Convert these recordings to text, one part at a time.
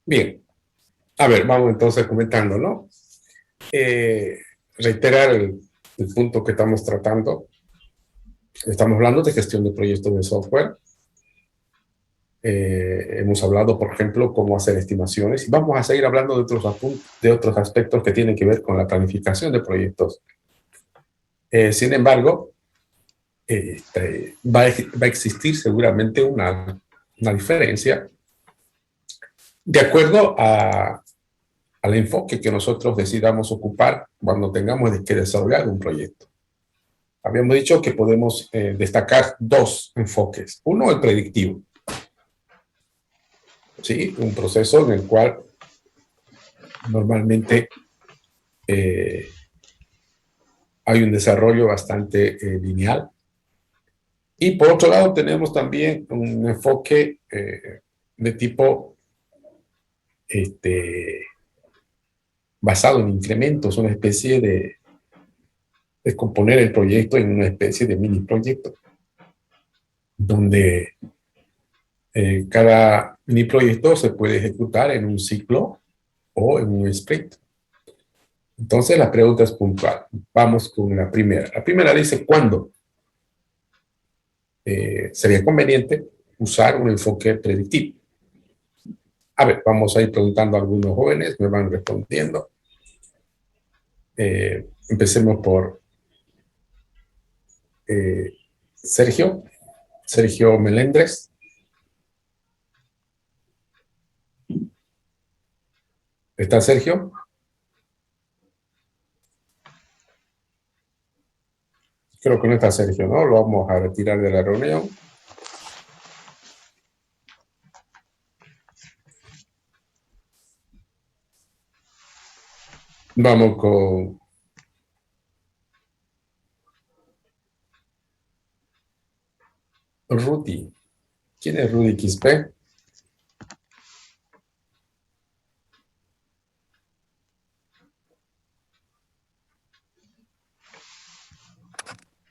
Bien, a ver, vamos entonces comentando, ¿no? Eh, Reiterar el punto que estamos tratando. Estamos hablando de gestión de proyectos de software. Hemos hablado, por ejemplo, cómo hacer estimaciones y vamos a seguir hablando de otros aspectos que tienen que ver con la planificación de proyectos. Sin embargo, va a existir seguramente una diferencia de acuerdo al enfoque que nosotros decidamos ocupar cuando tengamos que desarrollar un proyecto. Habíamos dicho que podemos destacar dos enfoques. Uno, el predictivo. ¿Sí? Un proceso en el cual normalmente hay un desarrollo bastante lineal. Y por otro lado tenemos también un enfoque de tipo basado en incrementos, una especie de descomponer el proyecto en una especie de mini proyecto, donde cada mini proyecto se puede ejecutar en un ciclo o en un sprint. Entonces la pregunta es puntual. Vamos con la primera. La primera dice, ¿cuándo sería conveniente usar un enfoque predictivo? A ver, vamos a ir preguntando a algunos jóvenes, me van respondiendo. Empecemos por Sergio, Sergio Melendres. ¿Está Sergio? Creo que no está Sergio, ¿no? Lo vamos a retirar de la reunión. Vamos con Rudy. ¿Quién es Rudy Quispe?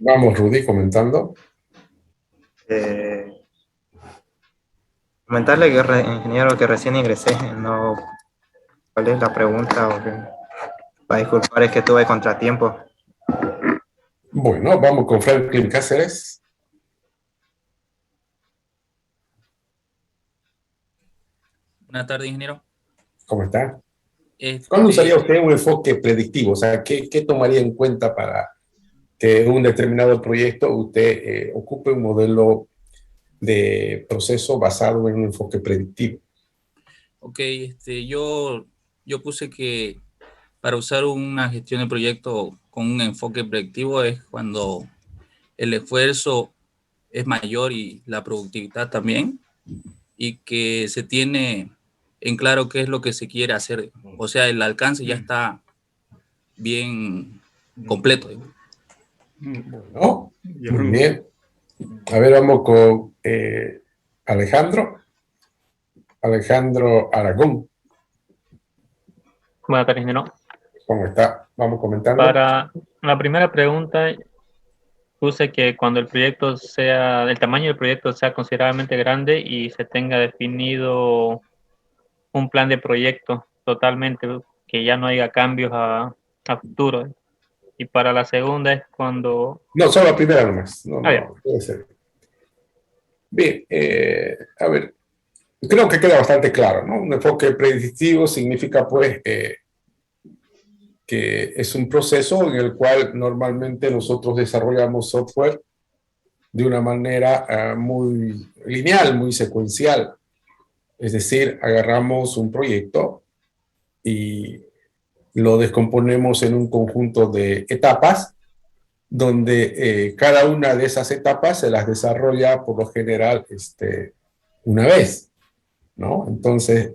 Vamos, Rudy, comentando. Comentarle que ingeniero que recién ingresé, no, ¿cuál es la pregunta? Para disculpar, es que tuve contratiempo. Bueno, vamos con Franklin Cáceres. Buenas tardes, ingeniero. ¿Cómo está? ¿Cuándo usaría Este, usted un enfoque predictivo? O sea, ¿qué tomaría en cuenta para que en un determinado proyecto usted ocupe un modelo de proceso basado en un enfoque predictivo? ok, yo puse que para usar una gestión de proyecto con un enfoque predictivo es cuando el esfuerzo es mayor y la productividad también, y que se tiene en claro qué es lo que se quiere hacer. O sea, el alcance ya está bien completo. Bueno, muy bien. A ver, vamos con Alejandro. Alejandro Aragón. Buenas tardes, ingeniero. ¿Cómo está? Vamos comentando. Para la primera pregunta, puse que cuando el tamaño del proyecto sea considerablemente grande y se tenga definido un plan de proyecto totalmente, que ya no haya cambios a futuro. Y para la segunda es cuando... No, solo la primera nomás. No, Bien. no, puede ser. Bien, a ver, creo que queda bastante claro, ¿no? Un enfoque predictivo significa, pues, que es un proceso en el cual normalmente nosotros desarrollamos software de una manera muy lineal, muy secuencial. Es decir, agarramos un proyecto y lo descomponemos en un conjunto de etapas donde cada una de esas etapas se las desarrolla por lo general una vez, ¿no? Entonces,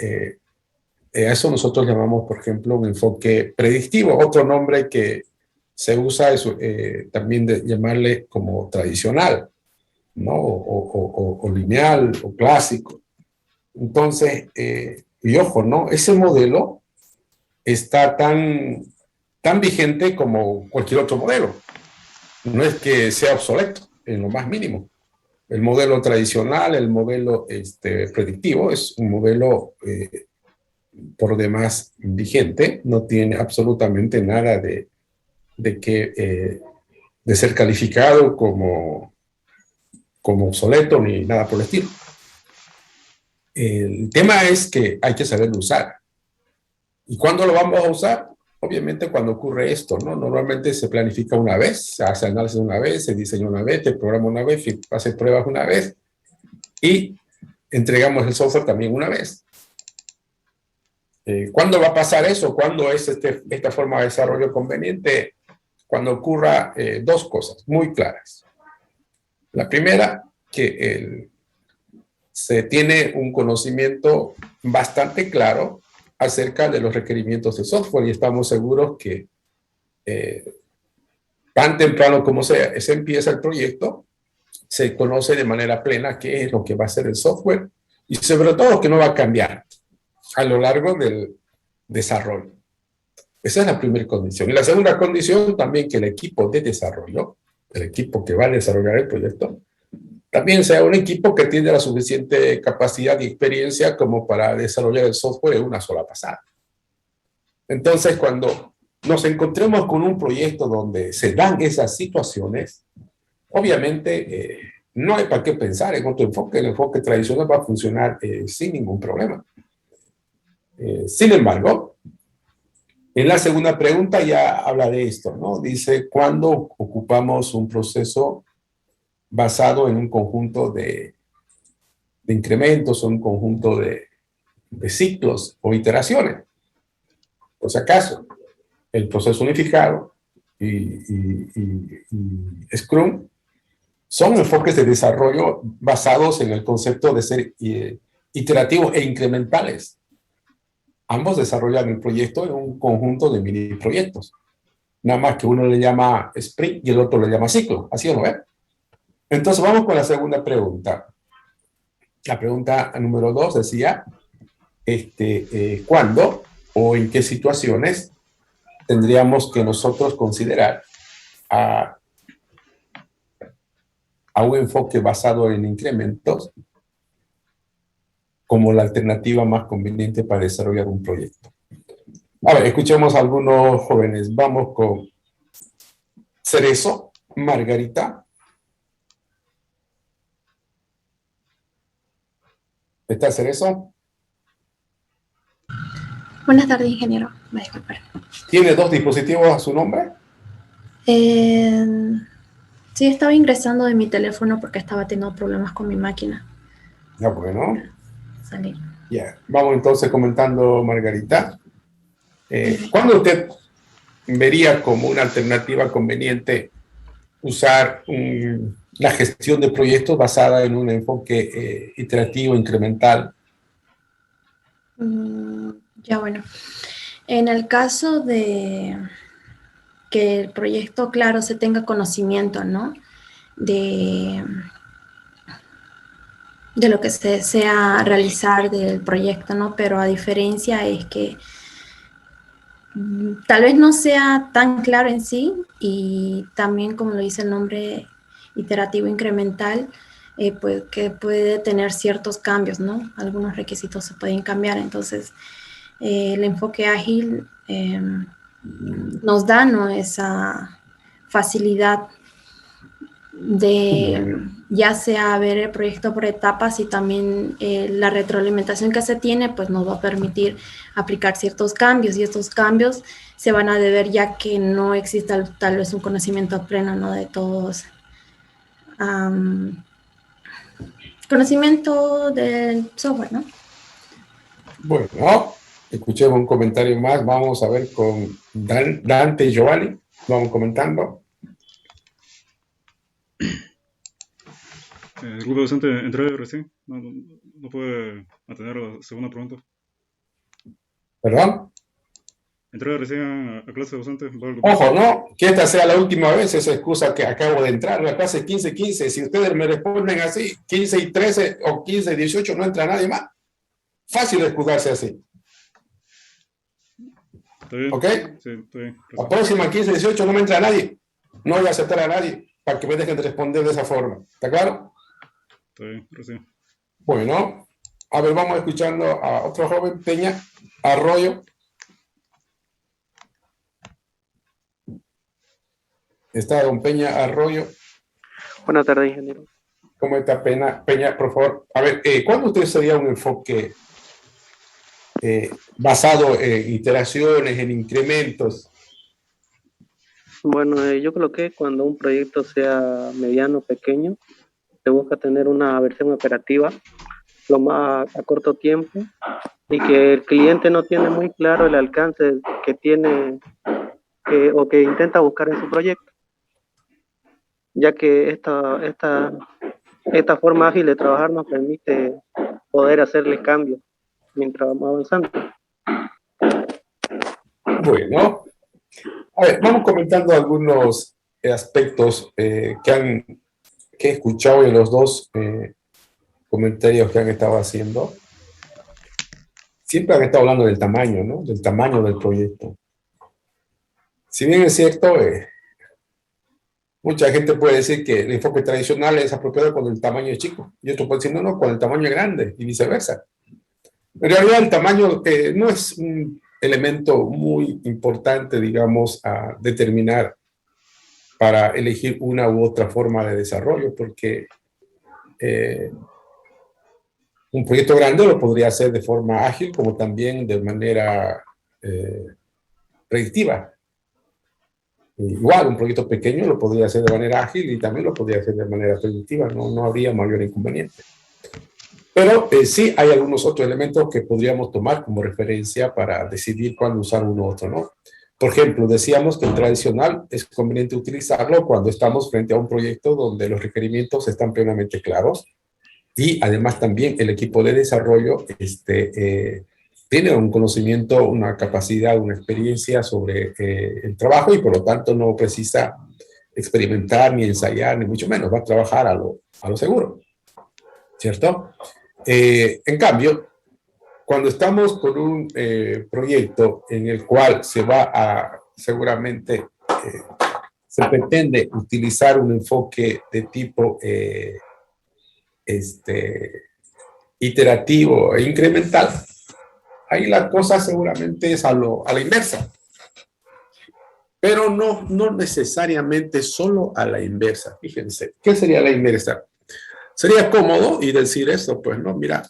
a eso nosotros llamamos, por ejemplo, un enfoque predictivo. Otro nombre que se usa es también de llamarle como tradicional, ¿no? O lineal, o clásico. Entonces, y ojo, ¿no? Ese modelo está tan vigente como cualquier otro modelo. No es que sea obsoleto en lo más mínimo. El modelo tradicional, el modelo predictivo, es un modelo por demás vigente, no tiene absolutamente nada de ser calificado como obsoleto ni nada por el estilo. El tema es que hay que saberlo usar. ¿Y cuándo lo vamos a usar? Obviamente cuando ocurre esto, ¿no? Normalmente se planifica una vez, se hace análisis una vez, se diseña una vez, se programa una vez, se hace pruebas una vez y entregamos el software también una vez. ¿Cuándo va a pasar eso? ¿Cuándo es esta forma de desarrollo conveniente? Cuando ocurra dos cosas muy claras. La primera, que se tiene un conocimiento bastante claro acerca de los requerimientos de software y estamos seguros que tan temprano como se empieza el proyecto, se conoce de manera plena qué es lo que va a ser el software y sobre todo que no va a cambiar a lo largo del desarrollo. Esa es la primera condición. Y la segunda condición también que el equipo de desarrollo, el equipo que va a desarrollar el proyecto, también sea un equipo que tiene la suficiente capacidad y experiencia como para desarrollar el software en una sola pasada. Entonces, cuando nos encontremos con un proyecto donde se dan esas situaciones, obviamente no hay para qué pensar en otro enfoque. El enfoque tradicional va a funcionar sin ningún problema. Sin embargo, en la segunda pregunta ya habla de esto, ¿no? Dice, ¿cuándo ocupamos un proceso basado en un conjunto de incrementos o un conjunto de ciclos o iteraciones? Por si acaso, el proceso unificado y Scrum son enfoques de desarrollo basados en el concepto de ser iterativos e incrementales. Ambos desarrollan el proyecto en un conjunto de mini proyectos. Nada más que uno le llama sprint y el otro le llama ciclo. ¿Así o no? Entonces vamos con la segunda pregunta. La pregunta número 2 decía, ¿cuándo o en qué situaciones tendríamos que nosotros considerar a un enfoque basado en incrementos como la alternativa más conveniente para desarrollar un proyecto? A ver, escuchemos a algunos jóvenes. Vamos con Cerezo, Margarita. ¿Está Cerezo? Buenas tardes, ingeniero. Me disculpe. ¿Tiene 2 dispositivos a su nombre? Sí, estaba ingresando de mi teléfono porque estaba teniendo problemas con mi máquina. Ya, bueno. Salir. Ya, vamos entonces comentando, Margarita. ¿Cuándo usted vería como una alternativa conveniente usar la gestión de proyectos basada en un enfoque iterativo, incremental? Ya, bueno. En el caso de que el proyecto, claro, se tenga conocimiento, ¿no? De lo que se desea realizar del proyecto, ¿no? Pero a diferencia es que tal vez no sea tan claro en sí y también, como lo dice el nombre, iterativo incremental, pues que puede tener ciertos cambios, ¿no? Algunos requisitos se pueden cambiar, entonces el enfoque ágil nos da, ¿no? Esa facilidad de ya sea ver el proyecto por etapas y también la retroalimentación que se tiene, pues nos va a permitir aplicar ciertos cambios y estos cambios se van a deber ya que no exista tal vez un conocimiento pleno, ¿no? De todos. Conocimiento del software, ¿no? Bueno, escuchemos un comentario más. Vamos a ver con Dante y Giovanni. Vamos comentando. El grupo docente entró recién, no puede atender la segunda pregunta. ¿Perdón? Entró recién a clase docente. Ojo, ¿no? Que esta sea la última vez esa excusa que acabo de entrar. La clase 15-15. Si ustedes me responden así, 15 y 13 o 15 y 18, no entra nadie más. Fácil escudarse así. ¿Está bien? ¿Ok? Sí, está bien. La próxima 15 y 18 no me entra nadie. No voy a aceptar a nadie para que me dejen de responder de esa forma. ¿Está claro? Está bien, recién. Bueno, A ver, vamos escuchando a otro joven, Peña Arroyo. Está don Peña Arroyo. Buenas tardes, ingeniero. ¿Cómo está Peña? Peña, por favor. A ver, ¿cuándo usted sería un enfoque basado en iteraciones, en incrementos? Bueno, yo creo que cuando un proyecto sea mediano o pequeño, se busca tener una versión operativa lo más a corto tiempo y que el cliente no tiene muy claro el alcance que tiene o que intenta buscar en su proyecto, ya que esta forma ágil de trabajar nos permite poder hacerle cambios mientras vamos avanzando. Bueno, a ver, vamos comentando algunos aspectos que he escuchado en los dos comentarios que han estado haciendo. Siempre han estado hablando del tamaño, ¿no? Del tamaño del proyecto. Si bien es cierto, mucha gente puede decir que el enfoque tradicional es apropiado cuando el tamaño es chico, y otro puede decir, no, cuando el tamaño es grande, y viceversa. En realidad, el tamaño no es un elemento muy importante, digamos, a determinar para elegir una u otra forma de desarrollo, porque un proyecto grande lo podría hacer de forma ágil, como también de manera predictiva. Igual, un proyecto pequeño lo podría hacer de manera ágil y también lo podría hacer de manera predictiva, no habría mayor inconveniente. Pero sí hay algunos otros elementos que podríamos tomar como referencia para decidir cuándo usar uno u otro, ¿no? Por ejemplo, decíamos que el tradicional es conveniente utilizarlo cuando estamos frente a un proyecto donde los requerimientos están plenamente claros y además también el equipo de desarrollo tiene un conocimiento, una capacidad, una experiencia sobre el trabajo y por lo tanto no precisa experimentar ni ensayar, ni mucho menos, va a trabajar a lo seguro, ¿cierto? En cambio, cuando estamos con un proyecto en el cual se va a, seguramente, se pretende utilizar un enfoque de tipo iterativo e incremental, ahí la cosa seguramente es a la inversa. Pero no necesariamente solo a la inversa. Fíjense, ¿qué sería la inversa? Sería cómodo y decir esto, pues, no, mira,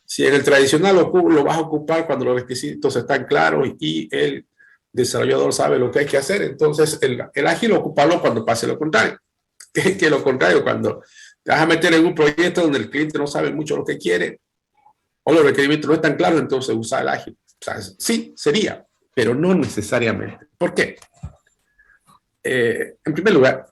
si en el tradicional lo vas a ocupar cuando los requisitos están claros y el desarrollador sabe lo que hay que hacer, entonces el ágil ocuparlo cuando pase lo contrario. Que lo contrario, cuando te vas a meter en un proyecto donde el cliente no sabe mucho lo que quiere o los requerimientos no están claros, entonces usa el ágil. O sea, sí, sería, pero no necesariamente. ¿Por qué? En primer lugar,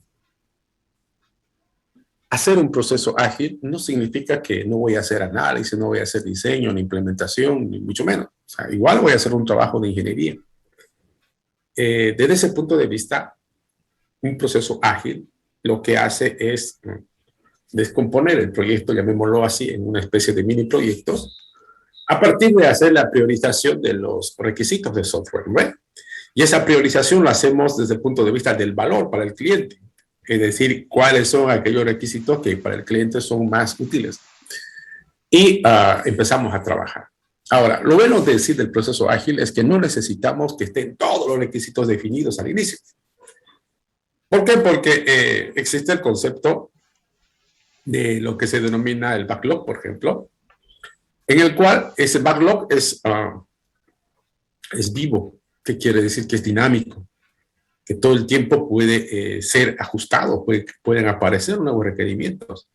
hacer un proceso ágil no significa que no voy a hacer análisis, no voy a hacer diseño, ni implementación, ni mucho menos. O sea, igual voy a hacer un trabajo de ingeniería. Desde ese punto de vista, un proceso ágil lo que hace es descomponer el proyecto, llamémoslo así, en una especie de mini proyectos, a partir de hacer la priorización de los requisitos de software, ¿no? Y esa priorización lo hacemos desde el punto de vista del valor para el cliente, es decir, cuáles son aquellos requisitos que para el cliente son más útiles. Y empezamos a trabajar. Ahora, lo bueno de decir del proceso ágil es que no necesitamos que estén todos los requisitos definidos al inicio. ¿Por qué? Porque existe el concepto de lo que se denomina el backlog, por ejemplo, en el cual ese backlog es vivo. ¿Qué quiere decir? Que es dinámico, que todo el tiempo puede ser ajustado, pueden aparecer nuevos requerimientos.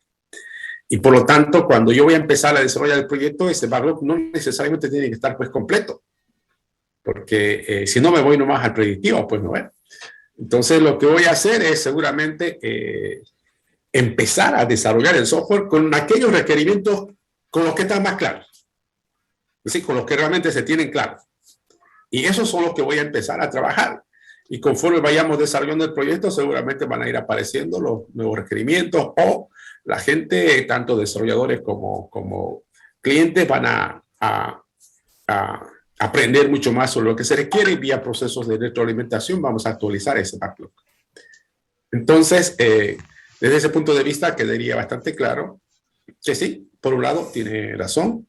Y por lo tanto, cuando yo voy a empezar a desarrollar el proyecto, ese backlog no necesariamente tiene que estar pues completo, porque si no me voy nomás al predictivo, pues no es. Entonces lo que voy a hacer es seguramente empezar a desarrollar el software con aquellos requerimientos con los que están más claros. Es decir, con los que realmente se tienen claros. Y esos son los que voy a empezar a trabajar. Y conforme vayamos desarrollando el proyecto, seguramente van a ir apareciendo los nuevos requerimientos o la gente, tanto desarrolladores como clientes, van a aprender mucho más sobre lo que se requiere y vía procesos de retroalimentación vamos a actualizar ese backlog. Entonces, desde ese punto de vista quedaría bastante claro sí, por un lado tiene razón.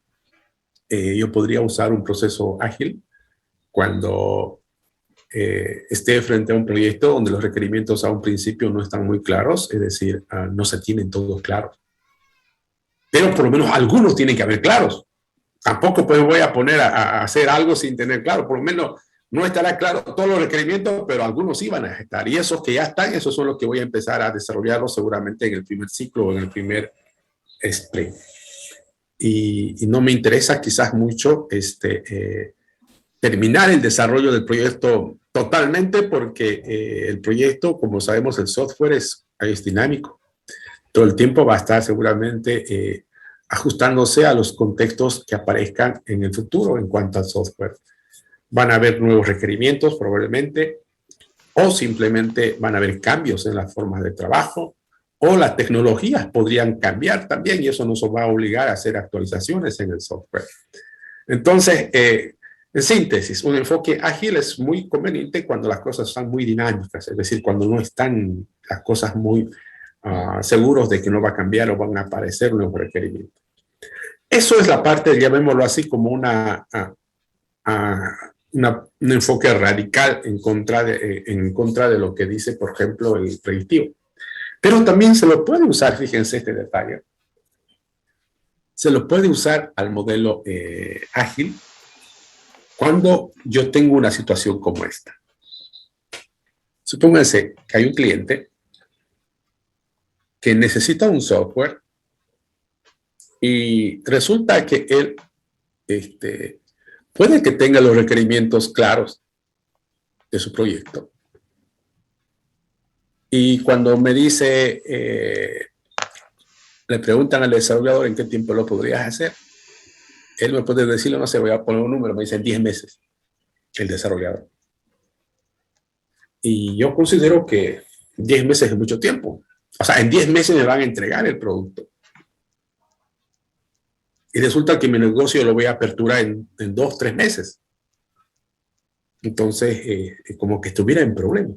Yo podría usar un proceso ágil cuando esté frente a un proyecto donde los requerimientos a un principio no están muy claros, es decir, no se tienen todos claros. Pero por lo menos algunos tienen que haber claros. Tampoco pues voy a poner a hacer algo sin tener claro, por lo menos no estará claro todos los requerimientos, pero algunos sí van a estar. Y esos que ya están, esos son los que voy a empezar a desarrollarlos seguramente en el primer ciclo o en el primer sprint. Y no me interesa quizás mucho terminar el desarrollo del proyecto totalmente porque el proyecto, como sabemos, el software es dinámico. Todo el tiempo va a estar seguramente ajustándose a los contextos que aparezcan en el futuro en cuanto al software. Van a haber nuevos requerimientos probablemente, o simplemente van a haber cambios en las formas de trabajo, o las tecnologías podrían cambiar también y eso nos va a obligar a hacer actualizaciones en el software. Entonces, en síntesis, un enfoque ágil es muy conveniente cuando las cosas están muy dinámicas, es decir, cuando no están las cosas muy seguros de que no va a cambiar o van a aparecer nuevos requerimientos. Eso es la parte, llamémoslo así, como un enfoque radical en contra de lo que dice, por ejemplo, el predictivo. Pero también se lo puede usar, fíjense este detalle, se lo puede usar al modelo ágil cuando yo tengo una situación como esta. Supónganse que hay un cliente que necesita un software y resulta que él puede que tenga los requerimientos claros de su proyecto. Y cuando me dice, le preguntan al desarrollador en qué tiempo lo podrías hacer, él me puede decirlo, no sé, voy a poner un número, me dicen 10 meses, el desarrollador. Y yo considero que 10 meses es mucho tiempo. O sea, en 10 meses me van a entregar el producto. Y resulta que mi negocio lo voy a aperturar en 2, 3 meses. Entonces, como que estuviera en problema.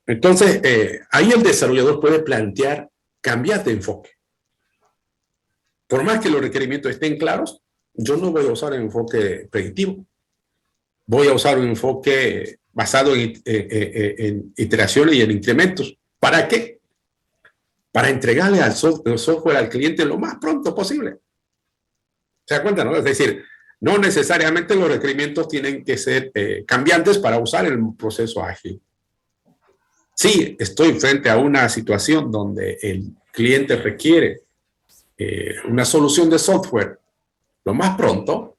Entonces, ahí el desarrollador puede plantear cambiar de enfoque. Por más que los requerimientos estén claros, yo no voy a usar un enfoque predictivo. Voy a usar un enfoque basado en iteraciones y en incrementos. ¿Para qué? Para entregarle el software al cliente lo más pronto posible. ¿Se da cuenta, no? Es decir, no necesariamente los requerimientos tienen que ser cambiantes para usar el proceso ágil. Sí, estoy frente a una situación donde el cliente requiere una solución de software lo más pronto,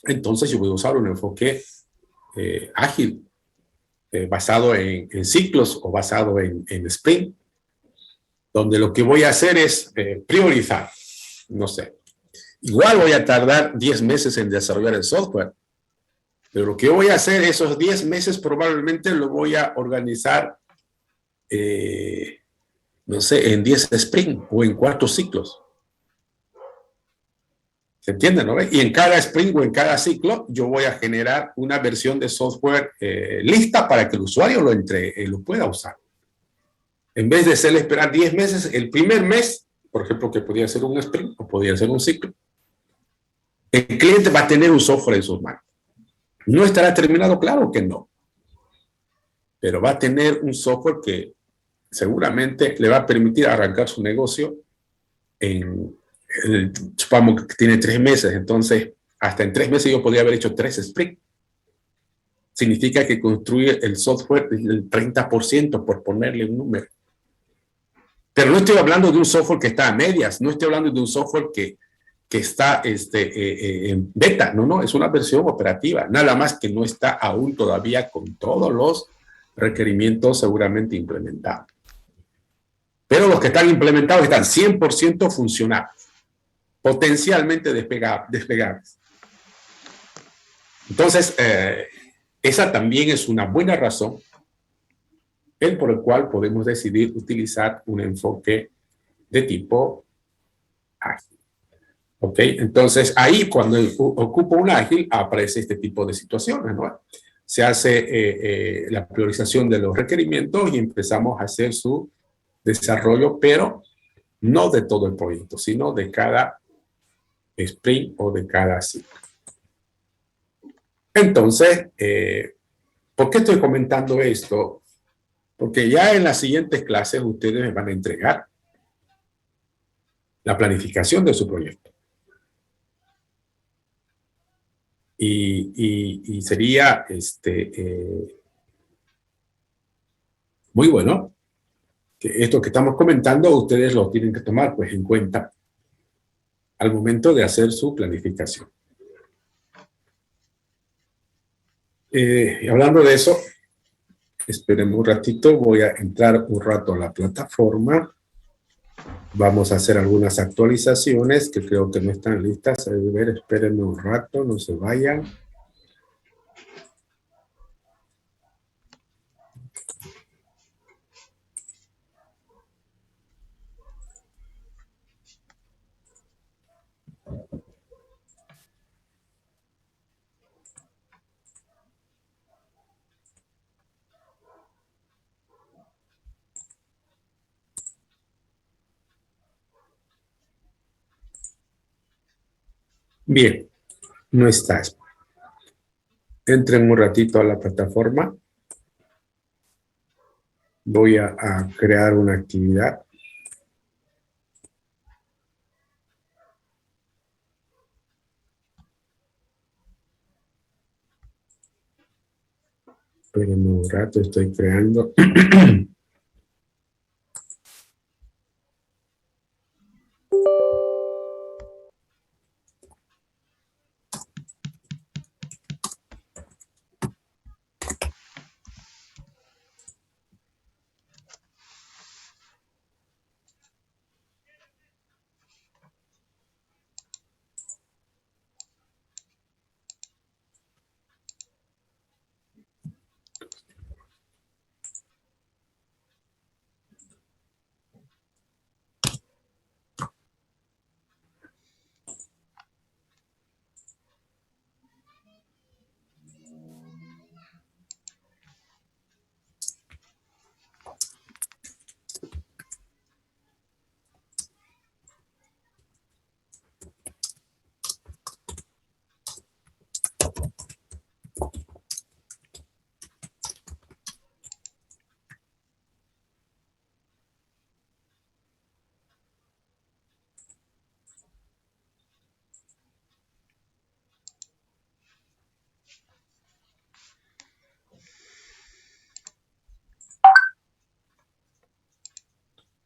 entonces yo voy a usar un enfoque ágil, basado en ciclos o basado en sprint, donde lo que voy a hacer es priorizar, no sé. Igual voy a tardar 10 meses en desarrollar el software, pero lo que voy a hacer esos 10 meses probablemente lo voy a organizar, no sé, en 10 sprint o en 4 ciclos. ¿Se entiende, no? Y en cada sprint o en cada ciclo yo voy a generar una versión de software lista para que el usuario lo pueda usar. En vez de hacerle esperar 10 meses, el primer mes, por ejemplo, que podría ser un sprint o podría ser un ciclo, el cliente va a tener un software en sus manos. No estará terminado, claro que no. Pero va a tener un software que seguramente le va a permitir arrancar su negocio supongamos que tiene 3 meses, entonces hasta en 3 meses yo podría haber hecho 3 sprints. Significa que construye el software del 30%, por ponerle un número. Pero no estoy hablando de un software que está a medias, no estoy hablando de un software que está en beta, no, es una versión operativa, nada más que no está aún todavía con todos los requerimientos seguramente implementados. Pero los que están implementados están 100% funcionales, potencialmente desplegables. Entonces, esa también es una buena razón por el cual podemos decidir utilizar un enfoque de tipo ágil. ¿Ok? Entonces, ahí cuando ocupo un ágil, aparece este tipo de situaciones, ¿no? Se hace la priorización de los requerimientos y empezamos a hacer su desarrollo, pero no de todo el proyecto, sino de cada sprint o de cada ciclo. Entonces, ¿por qué estoy comentando esto? Porque ya en las siguientes clases ustedes me van a entregar la planificación de su proyecto. Y sería muy bueno que esto que estamos comentando ustedes lo tienen que tomar pues en cuenta al momento de hacer su planificación. Hablando de eso, espérenme un ratito, voy a entrar un rato a la plataforma. Vamos a hacer algunas actualizaciones que creo que no están listas. A ver, espérenme un rato, no se vayan. Bien, no estás. Entren un ratito a la plataforma. Voy a crear una actividad. Espérenme un rato, estoy creando.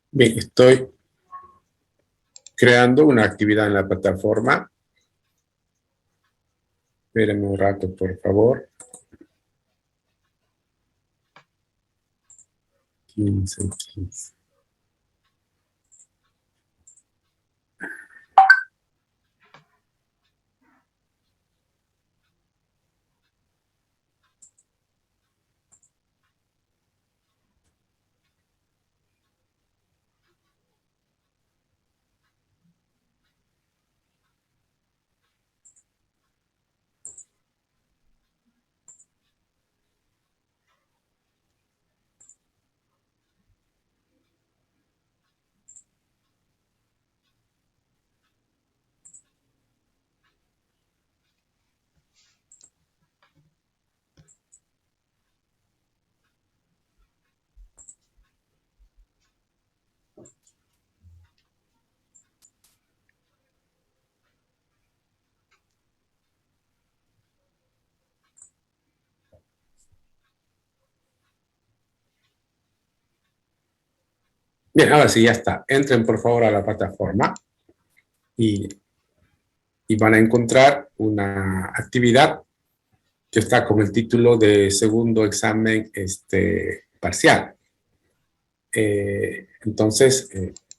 Bien, estoy creando una actividad en la plataforma. Espérenme un rato, por favor. 15. Bien, ahora sí, ya está. Entren por favor a la plataforma y van a encontrar una actividad que está con el título de segundo examen parcial. Entonces,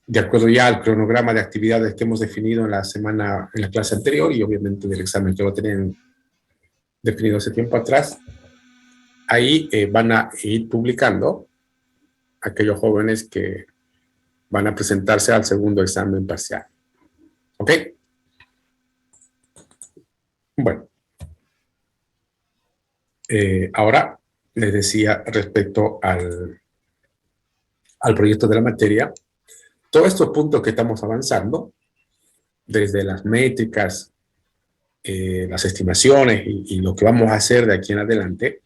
de acuerdo ya al cronograma de actividades que hemos definido en la clase anterior y obviamente del examen que lo tenían definido hace tiempo atrás, ahí van a ir publicando aquellos jóvenes que van a presentarse al segundo examen parcial. ¿Ok? Bueno. Ahora les decía respecto al proyecto de la materia, todos estos puntos que estamos avanzando, desde las métricas, las estimaciones y lo que vamos a hacer de aquí en adelante,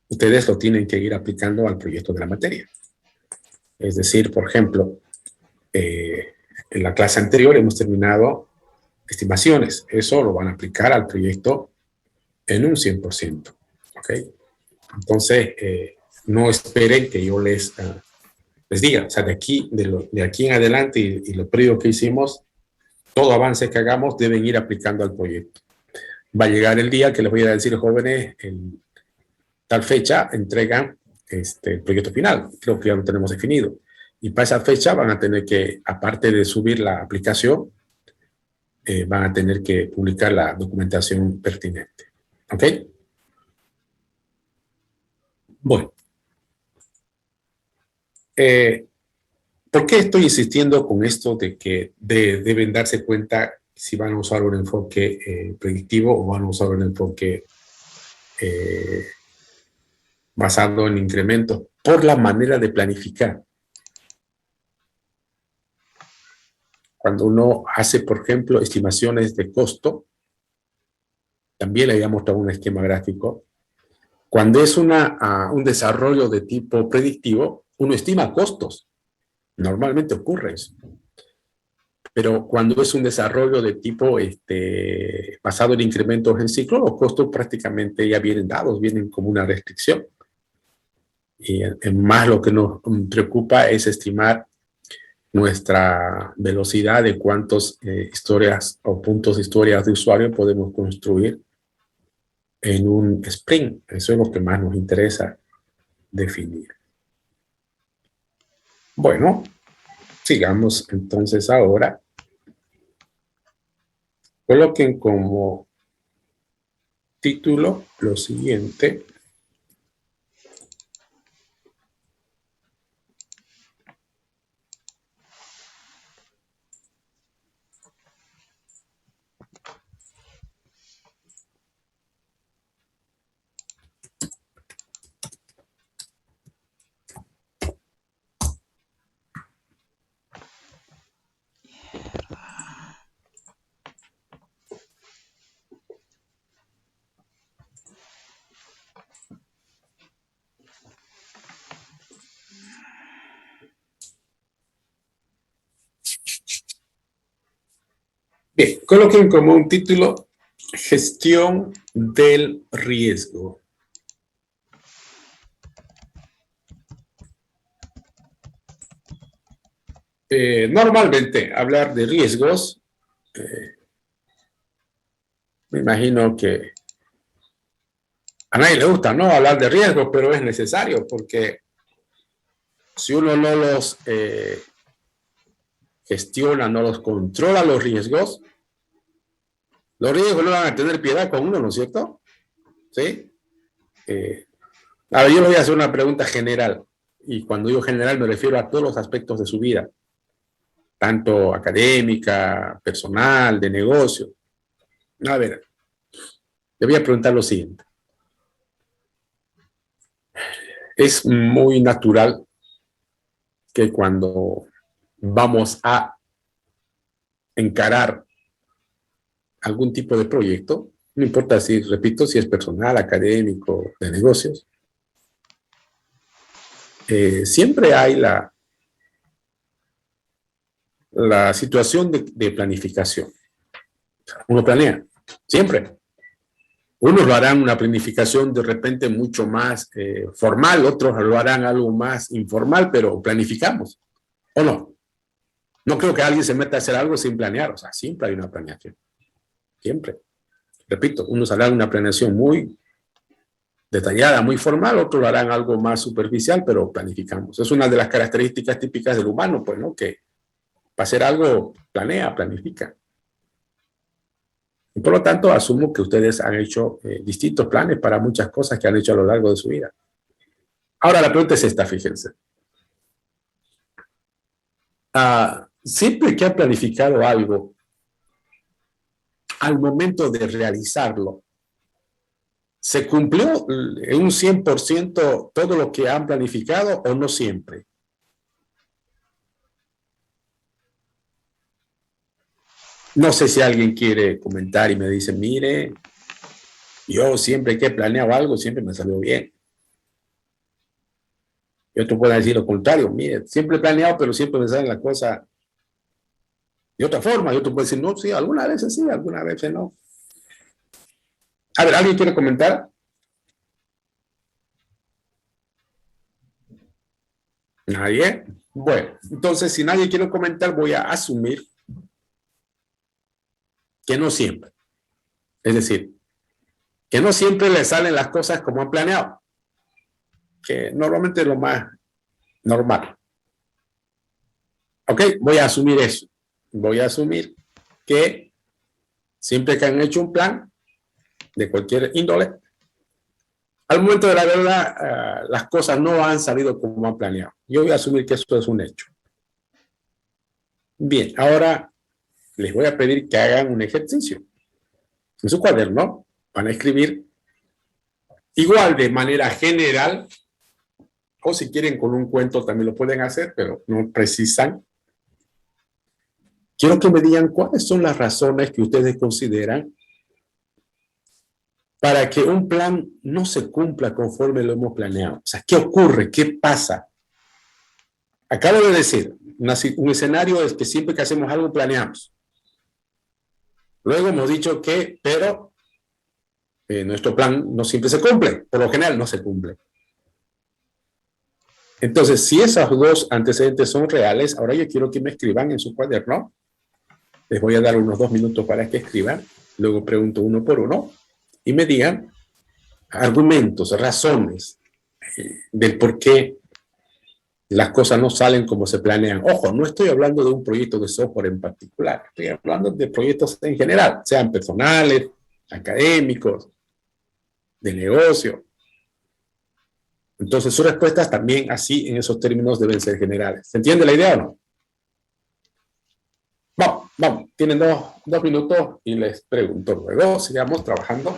ustedes lo tienen que ir aplicando al proyecto de la materia. Es decir, por ejemplo, en la clase anterior hemos terminado estimaciones. Eso lo van a aplicar al proyecto en un 100%. ¿Ok? Entonces, no esperen que yo les diga, o sea, de aquí en adelante y lo previo que hicimos, todo avance que hagamos deben ir aplicando al proyecto. Va a llegar el día que les voy a decir, jóvenes, en tal fecha entregan el proyecto final. Creo que ya lo tenemos definido. Y para esa fecha van a tener que, aparte de subir la aplicación, van a tener que publicar la documentación pertinente. ¿Ok? Bueno. ¿Por qué estoy insistiendo con esto de que deben darse cuenta si van a usar un enfoque predictivo o van a usar un enfoque basado en incrementos? Por la manera de planificar. Cuando uno hace, por ejemplo, estimaciones de costo, también le había mostrado un esquema gráfico. Cuando es un desarrollo de tipo predictivo, uno estima costos. Normalmente ocurre eso. Pero cuando es un desarrollo de tipo basado en incrementos en ciclo, los costos prácticamente ya vienen dados, vienen como una restricción. Y más lo que nos preocupa es estimar nuestra velocidad de cuántas historias o puntos de historias de usuario podemos construir en un sprint. Eso es lo que más nos interesa definir. Bueno, sigamos entonces ahora. Coloquen como título lo siguiente. Bien, coloquen como un título Gestión del riesgo. Normalmente hablar de riesgos, me imagino que a nadie le gusta, ¿no? Hablar de riesgos, pero es necesario porque si uno no los gestiona, no los controla los riesgos no van a tener piedad con uno, ¿no es cierto? ¿Sí? A ver, yo le voy a hacer una pregunta general. Y cuando digo general me refiero a todos los aspectos de su vida. Tanto académica, personal, de negocio. A ver, le voy a preguntar lo siguiente. Es muy natural que cuando vamos a encarar algún tipo de proyecto, no importa si, repito, si es personal, académico, de negocios, siempre hay la situación de planificación. Uno planea, siempre. Unos lo harán una planificación de repente mucho más formal, otros lo harán algo más informal, pero planificamos, ¿o no? No creo que alguien se meta a hacer algo sin planear, o sea, siempre hay una planeación, siempre. Repito, unos harán una planeación muy detallada, muy formal, otros lo harán algo más superficial, pero planificamos. Es una de las características típicas del humano, pues, ¿no? Que para hacer algo planea, planifica. Y por lo tanto, asumo que ustedes han hecho distintos planes para muchas cosas que han hecho a lo largo de su vida. Ahora la pregunta es esta, fíjense. Siempre que han planificado algo, al momento de realizarlo, ¿se cumplió en un 100% todo lo que han planificado o no siempre? No sé si alguien quiere comentar y me dice, mire, yo siempre que he planeado algo, siempre me salió bien. Y otro puede decir lo contrario, mire, siempre he planeado, pero siempre me salen las cosas de otra forma. Y otro puede decir, no, sí, algunas veces sí, algunas veces no. A ver, ¿alguien quiere comentar? ¿Nadie? Bueno, entonces si nadie quiere comentar, voy a asumir que no siempre. Es decir, que no siempre le salen las cosas como han planeado, que normalmente es lo más normal. Ok, voy a asumir eso. Voy a asumir que siempre que han hecho un plan de cualquier índole, al momento de la verdad, las cosas no han salido como han planeado. Yo voy a asumir que eso es un hecho. Bien, ahora les voy a pedir que hagan un ejercicio. En su cuaderno van a escribir igual de manera general, o si quieren con un cuento también lo pueden hacer, pero no precisan. Quiero que me digan cuáles son las razones que ustedes consideran para que un plan no se cumpla conforme lo hemos planeado. O sea, ¿qué ocurre? ¿Qué pasa? Acabo de decir, un escenario es que siempre que hacemos algo planeamos. Luego hemos dicho que, pero nuestro plan no siempre se cumple, por lo general no se cumple. Entonces, si esos dos antecedentes son reales, ahora yo quiero que me escriban en su cuaderno. Les voy a dar unos 2 minutos para que escriban, luego pregunto uno por uno y me digan argumentos, razones del por qué las cosas no salen como se planean. Ojo, no estoy hablando de un proyecto de software en particular, estoy hablando de proyectos en general, sean personales, académicos, de negocio. Entonces sus respuestas también así en esos términos deben ser generales. ¿Se entiende la idea o no? Vamos, tienen 2 minutos y les pregunto luego, sigamos trabajando.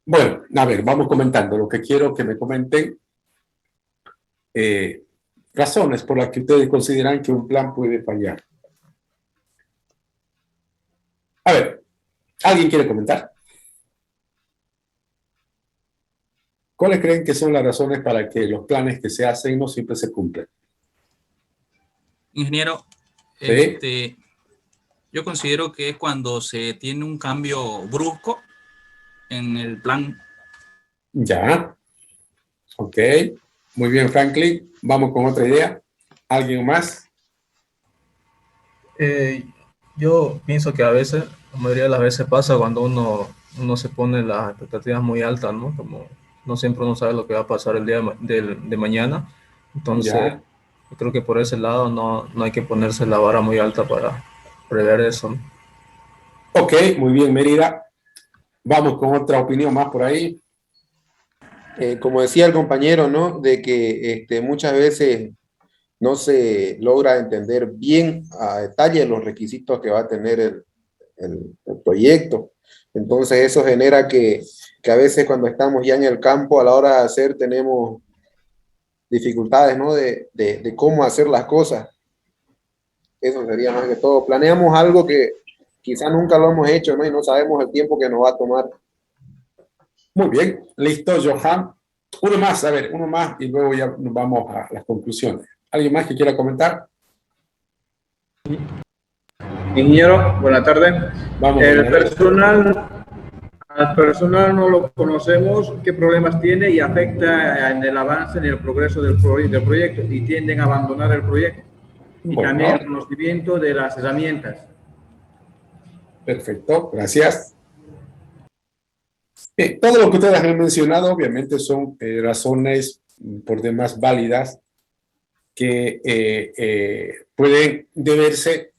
Bueno, a ver, vamos comentando. Lo que quiero que me comenten razones por las que ustedes consideran que un plan puede fallar. A ver, ¿alguien quiere comentar? ¿Cuáles creen que son las razones para que los planes que se hacen no siempre se cumplen? Ingeniero, ¿Sí? yo considero que es cuando se tiene un cambio brusco en el plan. Ya. Ok. Muy bien, Franklin. Vamos con otra idea. ¿Alguien más? Yo pienso que a veces, la mayoría de las veces pasa cuando uno se pone las expectativas muy altas, ¿no? Como no siempre uno sabe lo que va a pasar el día de mañana. Entonces, Ya. yo creo que por ese lado no hay que ponerse la vara muy alta para prever eso, ¿no? Ok, muy bien, Mérida. Vamos con otra opinión más por ahí. Como decía el compañero, ¿no? De que muchas veces no se logra entender bien a detalle los requisitos que va a tener el proyecto. Entonces eso genera que a veces cuando estamos ya en el campo a la hora de hacer tenemos dificultades, ¿no? De cómo hacer las cosas. Eso sería más que todo. Planeamos algo que quizá nunca lo hemos hecho, ¿no? Y no sabemos el tiempo que nos va a tomar. Muy bien. Listo, Johan. Uno más, a ver, uno más y luego ya nos vamos a las conclusiones. ¿Alguien más que quiera comentar? Ingeniero, buenas tardes. Vamos. Al personal no lo conocemos, qué problemas tiene y afecta en el avance, en el progreso del proyecto y tienden a abandonar el proyecto. Y Bueno, también el conocimiento de las herramientas. Perfecto, gracias. Bien, todo lo que ustedes han mencionado obviamente son razones por demás válidas que pueden deberse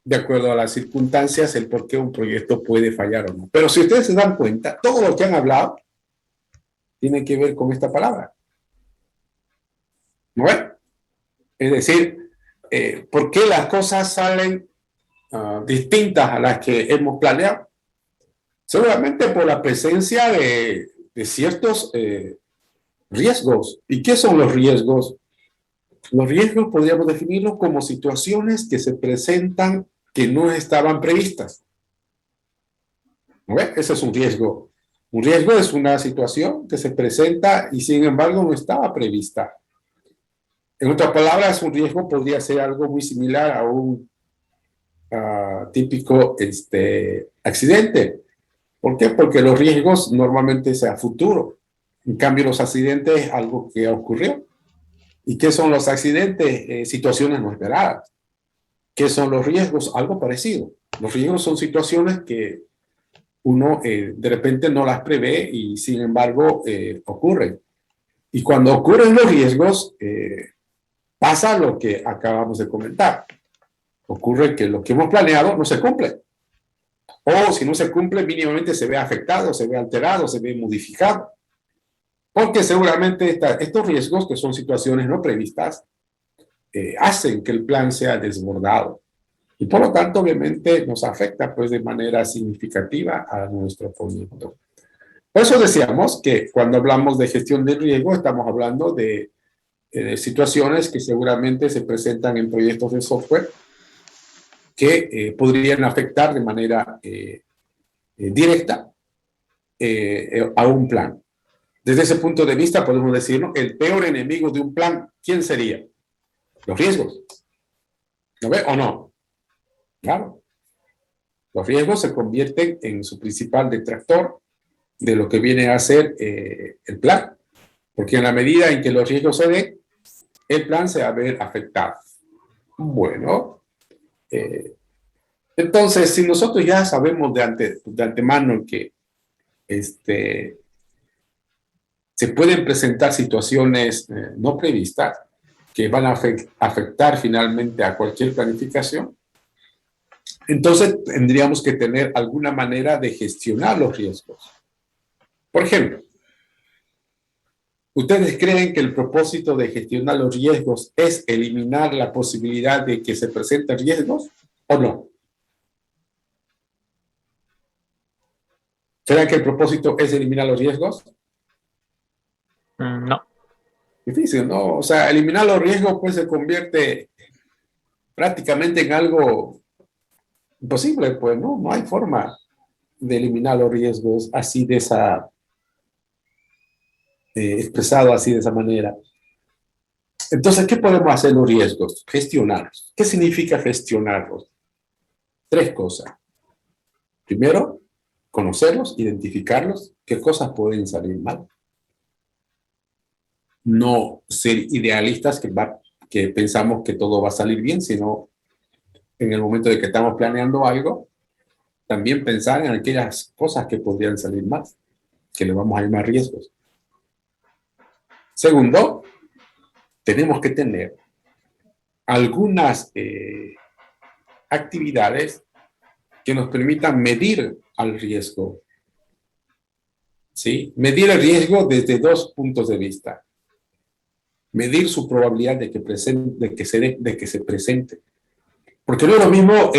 de acuerdo a las circunstancias el por qué un proyecto puede fallar o no. Pero si ustedes se dan cuenta, todo lo que han hablado tiene que ver con esta palabra. ¿No es? Es decir, ¿por qué las cosas salen distintas a las que hemos planeado? Seguramente por la presencia de ciertos riesgos. ¿Y qué son los riesgos? Los riesgos podríamos definirlos como situaciones que se presentan que no estaban previstas. ¿No ves? Ese es un riesgo. Un riesgo es una situación que se presenta y sin embargo no estaba prevista. En otras palabras, un riesgo podría ser algo muy similar a un típico accidente. ¿Por qué? Porque los riesgos normalmente son a futuro. En cambio, los accidentes es algo que ocurrió. ¿Y qué son los accidentes? Situaciones no esperadas. ¿Qué son los riesgos? Algo parecido. Los riesgos son situaciones que uno de repente no las prevé y sin embargo ocurren. Y cuando ocurren los riesgos, pasa lo que acabamos de comentar. Ocurre que lo que hemos planeado no se cumple. O si no se cumple, mínimamente se ve afectado, se ve alterado, se ve modificado. Porque seguramente estos riesgos, que son situaciones no previstas, hacen que el plan sea desbordado. Y por lo tanto, obviamente, nos afecta pues, de manera significativa a nuestro proyecto. Por eso decíamos que cuando hablamos de gestión de riesgo, estamos hablando de situaciones que seguramente se presentan en proyectos de software que podrían afectar de manera directa a un plan. Desde ese punto de vista podemos decir, ¿no? El peor enemigo de un plan, ¿quién sería? Los riesgos. ¿No ve o no? Claro. Los riesgos se convierten en su principal detractor de lo que viene a ser el plan. Porque en la medida en que los riesgos se den, el plan se va a ver afectado. Bueno, entonces, si nosotros ya sabemos de antemano que se pueden presentar situaciones no previstas que van a afectar finalmente a cualquier planificación, entonces tendríamos que tener alguna manera de gestionar los riesgos. Por ejemplo, ¿ustedes creen que el propósito de gestionar los riesgos es eliminar la posibilidad de que se presenten riesgos o no? ¿Creen que el propósito es eliminar los riesgos? No. Difícil, ¿no? O sea, eliminar los riesgos pues se convierte prácticamente en algo imposible, pues, ¿no? No hay forma de eliminar los riesgos así de esa, expresado así de esa manera. Entonces, ¿qué podemos hacer los riesgos? Gestionarlos. ¿Qué significa gestionarlos? Tres cosas. Primero, conocerlos, identificarlos, qué cosas pueden salir mal. No ser idealistas que pensamos que todo va a salir bien, sino en el momento de que estamos planeando algo, también pensar en aquellas cosas que podrían salir mal, que le vamos a llamar riesgos. Segundo, tenemos que tener algunas actividades que nos permitan medir al riesgo. ¿Sí? Medir el riesgo desde dos puntos de vista. Medir su probabilidad de que se presente. Porque no es lo mismo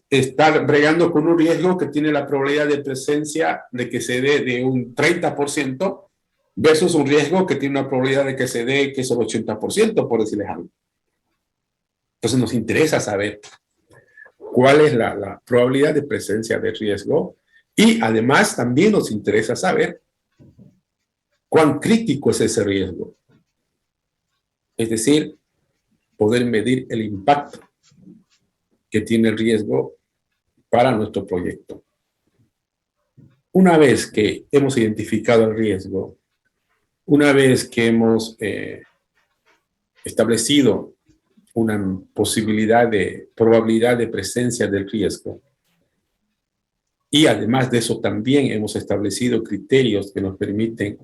estar bregando con un riesgo que tiene la probabilidad de presencia de que se dé de un 30% versus un riesgo que tiene una probabilidad de que se dé que es el 80%, por decirles algo. Entonces nos interesa saber cuál es la probabilidad de presencia de riesgo y además también nos interesa saber cuán crítico es ese riesgo. Es decir, poder medir el impacto que tiene el riesgo para nuestro proyecto. Una vez que hemos identificado el riesgo, una vez que hemos establecido una probabilidad de presencia del riesgo, y además de eso también hemos establecido criterios que nos permiten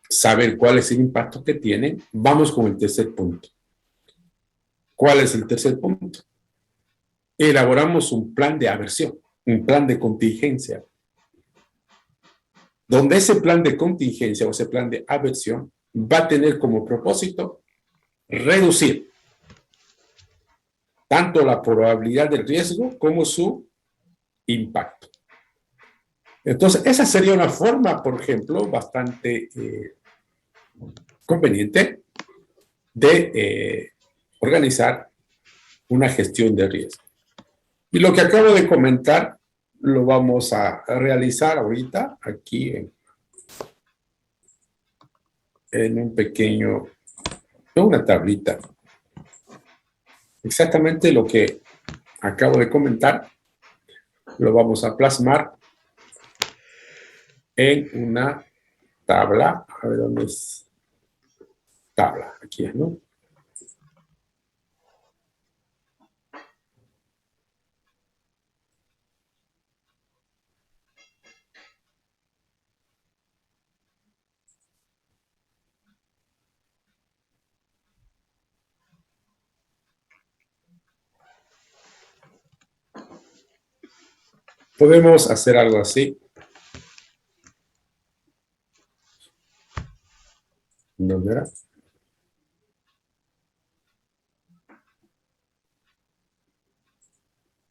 saber cuál es el impacto que tienen, vamos con el tercer punto. ¿Cuál es el tercer punto? Elaboramos un plan de aversión, un plan de contingencia, donde ese plan de contingencia o ese plan de aversión va a tener como propósito reducir tanto la probabilidad del riesgo como su impacto. Entonces, esa sería una forma, por ejemplo, bastante conveniente de organizar una gestión de riesgo. Y lo que acabo de comentar lo vamos a realizar ahorita aquí en un pequeño, en una tablita. Exactamente lo que acabo de comentar lo vamos a plasmar en una tabla. A ver dónde es. Tabla, aquí es, ¿no? Podemos hacer algo así. ¿Dónde era?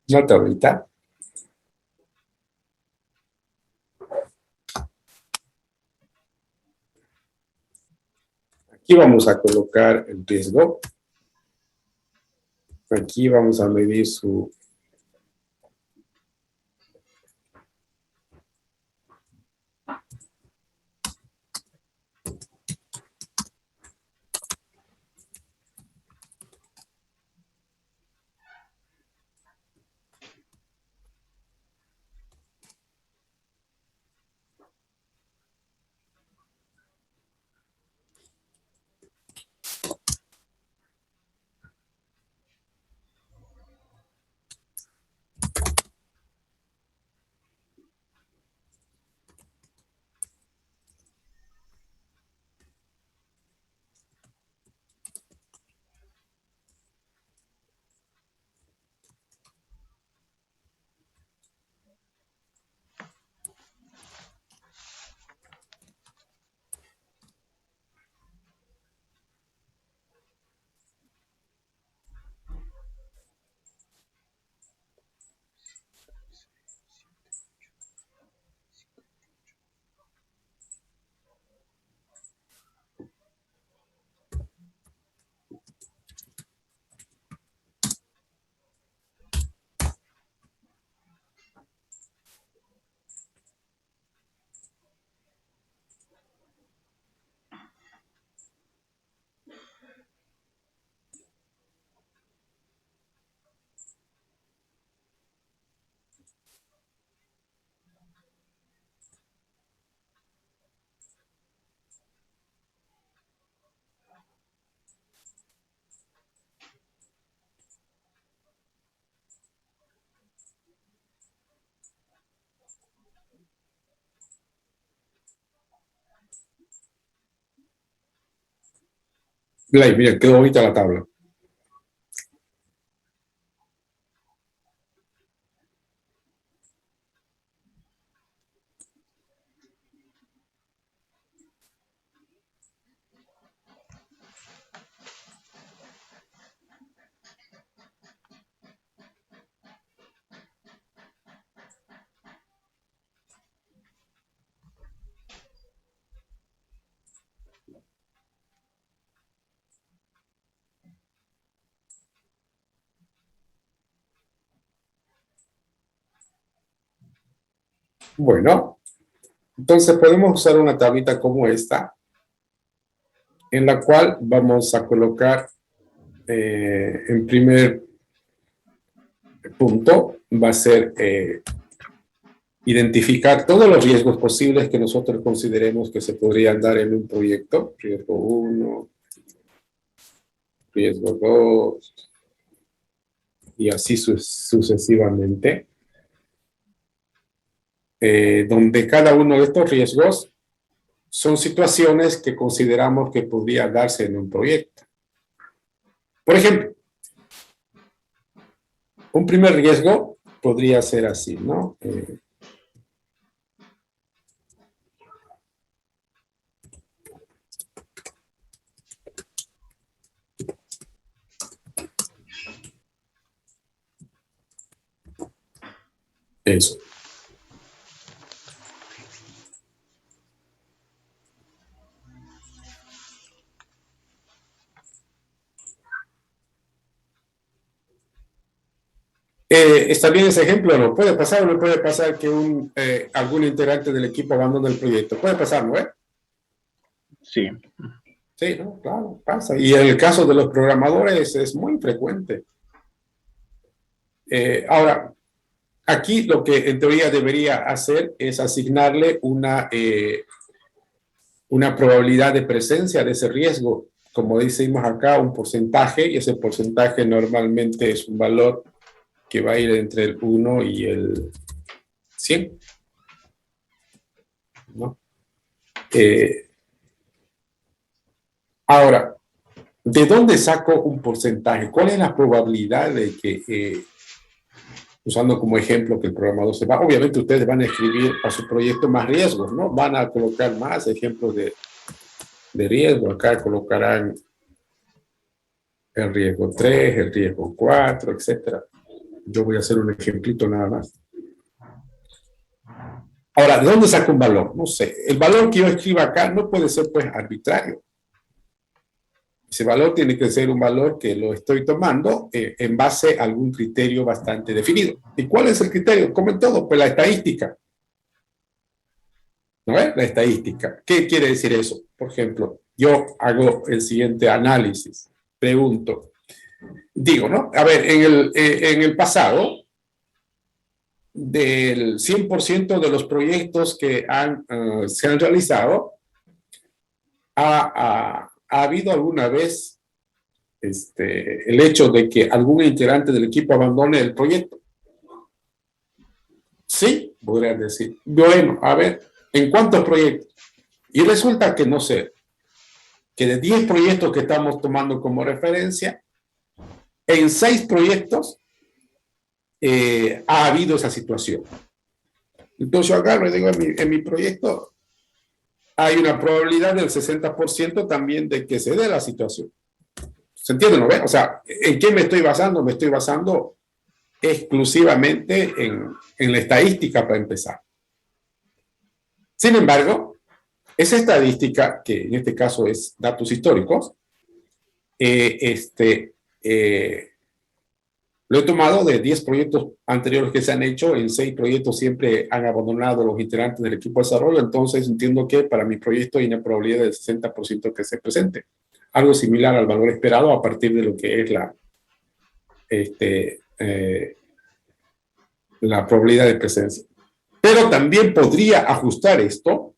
Una tablita. Aquí vamos a colocar el riesgo. Aquí vamos a medir su Mira, quedó bonita la tabla. Bueno, entonces podemos usar una tablita como esta, en la cual vamos a colocar en primer punto, va a ser identificar todos los riesgos posibles que nosotros consideremos que se podrían dar en un proyecto. Riesgo 1, riesgo 2, y así sucesivamente. Donde cada uno de estos riesgos son situaciones que consideramos que podría darse en un proyecto. Por ejemplo, un primer riesgo podría ser así, ¿no? Eso. ¿Está bien ese ejemplo o no? ¿Puede pasar o no puede pasar que algún integrante del equipo abandone el proyecto? Puede pasar, ¿no? Sí. Sí, ¿no? Claro, pasa. Y en el caso de los programadores es muy frecuente. Ahora, aquí lo que en teoría debería hacer es asignarle una probabilidad de presencia de ese riesgo. Como decimos acá, un porcentaje, y ese porcentaje normalmente es un valor que va a ir entre el 1 y el 100, ¿no? Ahora, ¿de dónde saco un porcentaje? ¿Cuál es la probabilidad de que, usando como ejemplo que el programador se va? Obviamente ustedes van a escribir a su proyecto más riesgos, ¿no? Van a colocar más ejemplos de riesgo. Acá colocarán el riesgo 3, el riesgo 4, etcétera. Yo voy a hacer un ejemplito nada más. Ahora, ¿de dónde saco un valor? No sé. El valor que yo escriba acá no puede ser, pues, arbitrario. Ese valor tiene que ser un valor que lo estoy tomando en base a algún criterio bastante definido. ¿Y cuál es el criterio? Como en todo, pues la estadística. ¿No es? La estadística. ¿Qué quiere decir eso? Por ejemplo, yo hago el siguiente análisis. Pregunto. Digo, ¿no? A ver, en el pasado, del 100% de los proyectos que se han realizado, ha habido alguna vez el hecho de que algún integrante del equipo abandone el proyecto. Sí, podría decir. Bueno, a ver, ¿en cuántos proyectos? Y resulta que, no sé, que de 10 proyectos que estamos tomando como referencia, en 6 proyectos ha habido esa situación. Entonces yo agarro y digo, en mi proyecto hay una probabilidad del 60% también de que se dé la situación. ¿Se entiende, no ve? O sea, ¿en qué me estoy basando? Me estoy basando exclusivamente en la estadística para empezar. Sin embargo, esa estadística, que en este caso es datos históricos, lo he tomado de 10 proyectos anteriores que se han hecho. En 6 proyectos siempre han abandonado los integrantes del equipo de desarrollo. Entonces entiendo que para mi proyecto hay una probabilidad del 60% que se presente. Algo similar al valor esperado a partir de lo que es la probabilidad de presencia. Pero también podría ajustar esto,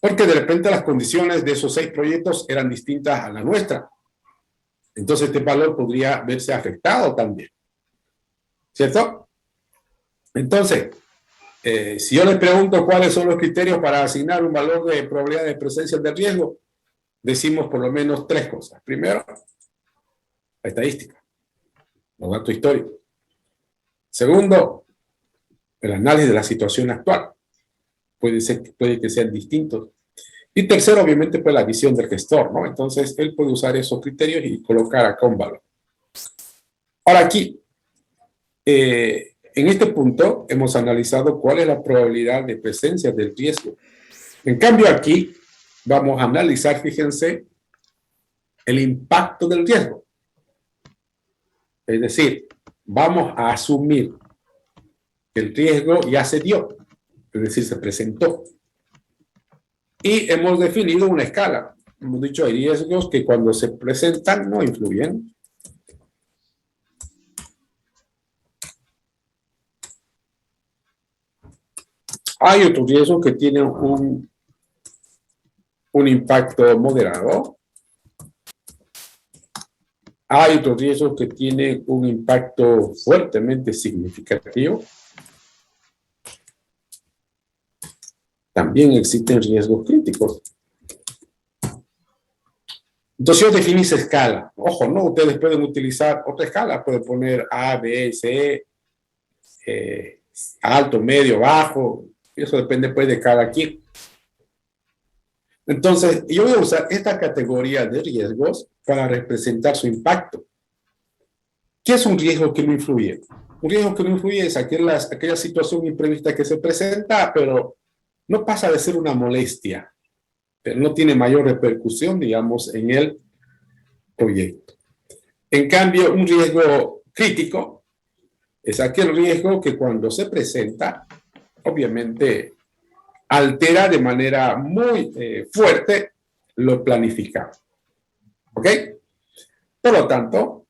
porque de repente las condiciones de esos 6 proyectos eran distintas a la nuestra. Entonces este valor podría verse afectado también. ¿Cierto? Entonces, si yo les pregunto cuáles son los criterios para asignar un valor de probabilidad de presencia del riesgo, decimos por lo menos 3 cosas. Primero, la estadística, los datos históricos. Segundo, el análisis de la situación actual. Puede que sean distintos. Y tercero, obviamente, pues la visión del gestor, ¿no? Entonces, él puede usar esos criterios y colocar acá un valor. Ahora aquí, en este punto, hemos analizado cuál es la probabilidad de presencia del riesgo. En cambio, aquí vamos a analizar, fíjense, el impacto del riesgo. Es decir, vamos a asumir que el riesgo ya se dio, es decir, se presentó. Y hemos definido una escala. Hemos dicho, hay riesgos que cuando se presentan no influyen. Hay otros riesgos que tienen un impacto moderado. Hay otros riesgos que tienen un impacto fuertemente significativo. También existen riesgos críticos. Entonces yo definí esa escala. Ojo, ¿no? Ustedes pueden utilizar otra escala. Pueden poner A, B, C, alto, medio, bajo. Eso depende pues de cada quien. Entonces, yo voy a usar esta categoría de riesgos para representar su impacto. ¿Qué es un riesgo que no influye? Un riesgo que no influye es aquella situación imprevista que se presenta, pero no pasa de ser una molestia. Pero no tiene mayor repercusión, digamos, en el proyecto. En cambio, un riesgo crítico es aquel riesgo que cuando se presenta, obviamente, altera de manera muy fuerte lo planificado. ¿Ok? Por lo tanto,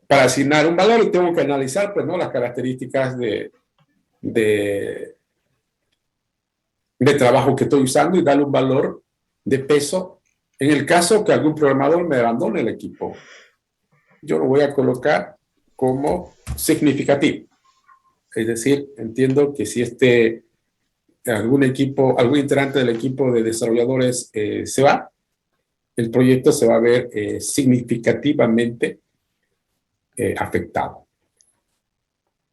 para asignar un valor tengo que analizar pues, ¿no? las características de trabajo que estoy usando y darle un valor de peso en el caso que algún programador me abandone el equipo. Yo lo voy a colocar como significativo. Es decir, entiendo que si algún integrante del equipo de desarrolladores se va, el proyecto se va a ver significativamente afectado.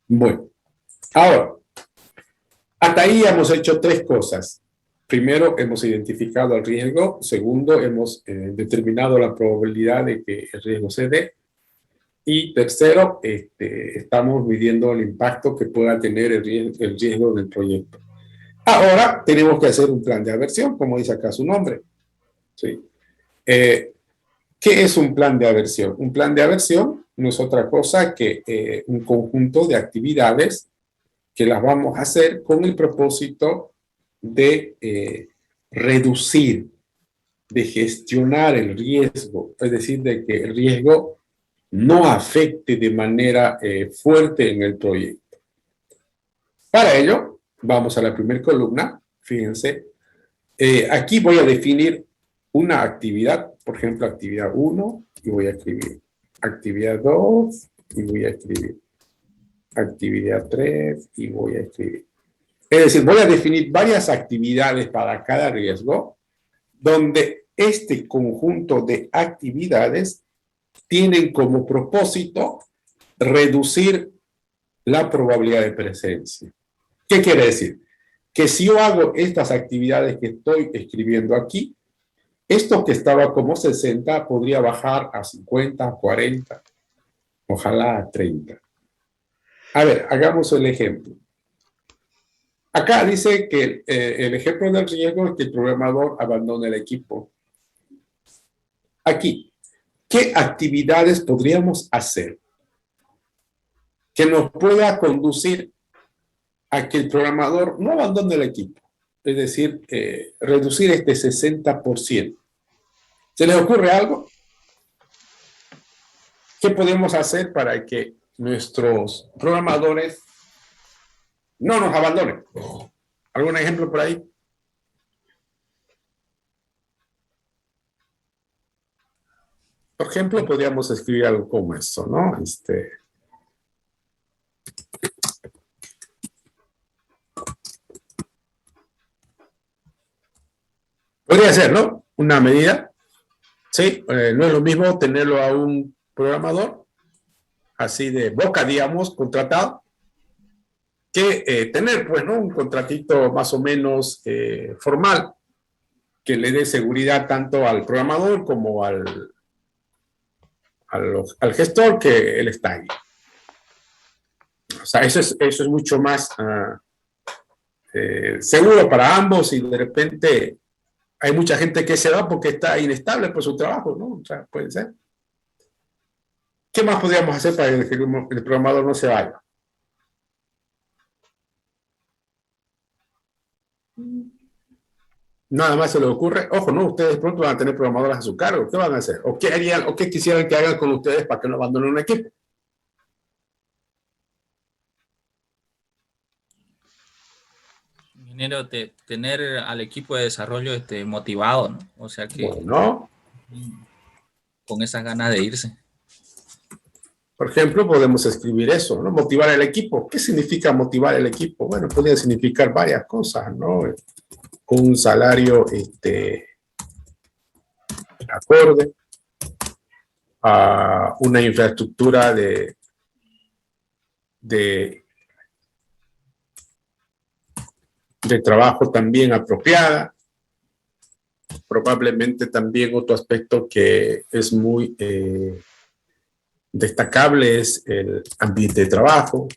Bueno, ahora, hasta ahí hemos hecho 3 cosas. Primero, hemos identificado el riesgo. Segundo, hemos determinado la probabilidad de que el riesgo se dé. Y tercero, estamos midiendo el impacto que pueda tener el riesgo del proyecto. Ahora tenemos que hacer un plan de aversión, como dice acá su nombre. ¿Sí? ¿Qué es un plan de aversión? Un plan de aversión no es otra cosa que un conjunto de actividades que las vamos a hacer con el propósito de reducir, de gestionar el riesgo, es decir, de que el riesgo no afecte de manera fuerte en el proyecto. Para ello, vamos a la primera columna, fíjense, aquí voy a definir una actividad, por ejemplo, actividad 1, y voy a escribir actividad 2, y voy a escribir actividad 3, y voy a escribir. Es decir, voy a definir varias actividades para cada riesgo, donde este conjunto de actividades tienen como propósito reducir la probabilidad de presencia. ¿Qué quiere decir? Que si yo hago estas actividades que estoy escribiendo aquí, esto que estaba como 60 podría bajar a 50, 40, ojalá a 30. A ver, hagamos el ejemplo. Acá dice que el ejemplo del riesgo es que el programador abandone el equipo. Aquí, ¿qué actividades podríamos hacer que nos pueda conducir a que el programador no abandone el equipo? Es decir, reducir este 60%. ¿Se les ocurre algo? ¿Qué podemos hacer para que nuestros programadores no nos abandonen? ¿Algún ejemplo por ahí? Por ejemplo, podríamos escribir algo como esto, ¿no? Podría ser, ¿no? Una medida. Sí, no es lo mismo tenerlo a un programador así de boca, digamos, contratado, que tener, pues, ¿no? Un contratito más o menos formal que le dé seguridad tanto al programador como al gestor que él está ahí. O sea, eso es mucho más seguro para ambos y de repente hay mucha gente que se va porque está inestable por su trabajo, ¿no? O sea, puede ser. ¿Qué más podríamos hacer para que el programador no se vaya? Nada más se les ocurre. Ojo, no, ustedes pronto van a tener programadores a su cargo. ¿Qué van a hacer? ¿O qué harían, o qué quisieran que hagan con ustedes para que no abandonen un equipo? Ingeniero, tener al equipo de desarrollo motivado, ¿no? O sea que Bueno, con esas ganas de irse. por ejemplo, podemos escribir eso, ¿no? Motivar el equipo. ¿Qué significa motivar el equipo? Bueno, podría significar varias cosas, ¿no? Un salario acorde a una infraestructura de trabajo también apropiada. Probablemente también otro aspecto que es muy destacable es el ambiente de trabajo.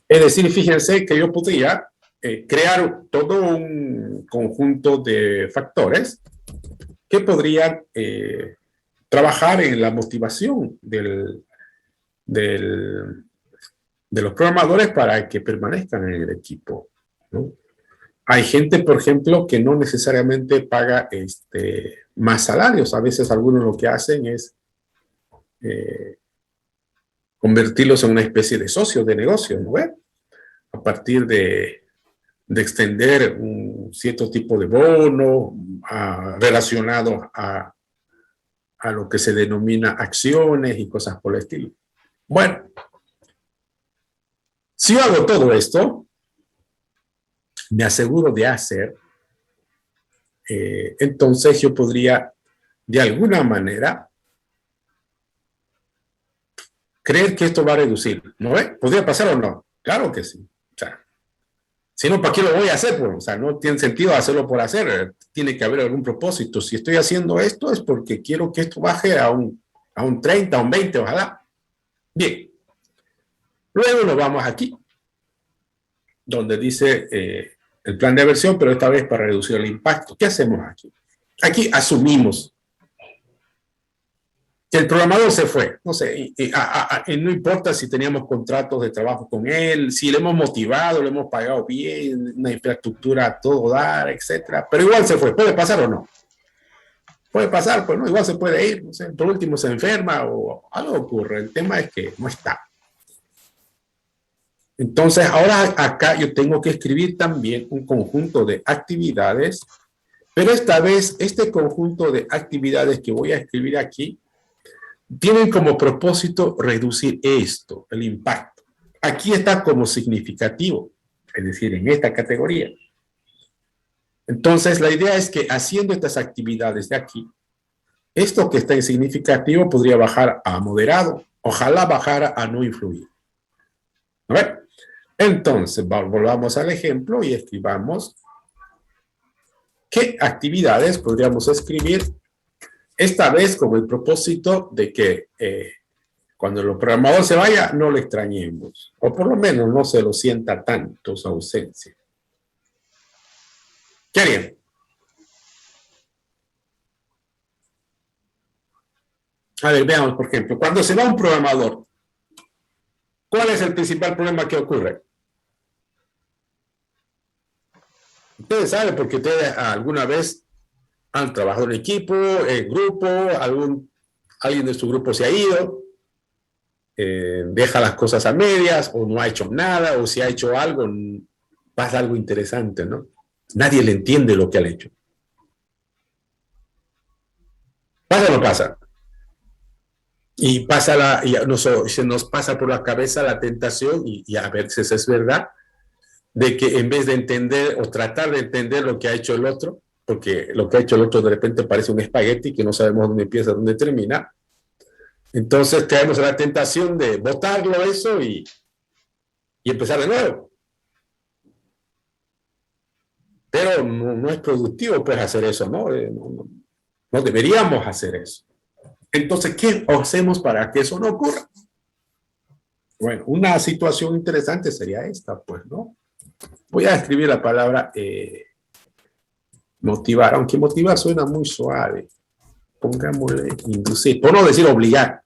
Es decir, fíjense que yo podría crear todo un conjunto de factores que podrían trabajar en la motivación de los programadores para que permanezcan en el equipo, ¿no? Hay gente, por ejemplo, que no necesariamente paga más salarios. A veces algunos lo que hacen es convertirlos en una especie de socios de negocio, ¿no? A partir de extender un cierto tipo de bono relacionado a lo que se denomina acciones y cosas por el estilo. Bueno, si yo hago todo esto, me aseguro de hacer, entonces yo podría, de alguna manera, creer que esto va a reducir, ¿no ve? ¿Podría pasar o no? Claro que sí. O sea, si no, ¿para qué lo voy a hacer? Pues, o sea, no tiene sentido hacerlo por hacer. Tiene que haber algún propósito. Si estoy haciendo esto es porque quiero que esto baje a un 30, a un 20, ojalá. Bien. Luego nos vamos aquí, donde dice el plan de aversión, pero esta vez para reducir el impacto. ¿Qué hacemos aquí? Aquí asumimos que el programador se fue. No sé, no importa si teníamos contratos de trabajo con él, si le hemos motivado, le hemos pagado bien, una infraestructura a todo dar, etcétera, pero igual se fue. ¿Puede pasar o no? Puede pasar, pues no, igual se puede ir. No sé, por último se enferma o algo ocurre. El tema es que no está. Entonces, ahora acá yo tengo que escribir también un conjunto de actividades, pero esta vez este conjunto de actividades que voy a escribir aquí tienen como propósito reducir esto, el impacto. Aquí está como significativo, es decir, en esta categoría. Entonces, la idea es que haciendo estas actividades de aquí, esto que está en significativo podría bajar a moderado, ojalá bajara a no influir. A ver. Entonces, volvamos al ejemplo y escribamos qué actividades podríamos escribir, esta vez con el propósito de que cuando el programador se vaya, no le extrañemos, o por lo menos no se lo sienta tanto su ausencia. ¿Qué harían? A ver, veamos, por ejemplo, cuando se va un programador, ¿cuál es el principal problema que ocurre? Ustedes saben porque ustedes alguna vez han trabajado en equipo, en grupo, alguien de su grupo se ha ido, deja las cosas a medias o no ha hecho nada o si ha hecho algo, pasa algo interesante, ¿no? Nadie le entiende lo que ha hecho. ¿Pasa o no pasa? Y se nos pasa por la cabeza la tentación, y a veces es verdad, de que en vez de entender o tratar de entender lo que ha hecho el otro, porque lo que ha hecho el otro de repente parece un espagueti que no sabemos dónde empieza, dónde termina, entonces caemos en la tentación de botarlo eso y empezar de nuevo. Pero no es productivo pues hacer eso, ¿no? No deberíamos hacer eso. Entonces, ¿qué hacemos para que eso no ocurra? Bueno, una situación interesante sería esta, pues, ¿no? Voy a escribir la palabra motivar, aunque motivar suena muy suave. Pongámosle inducir, por no decir obligar.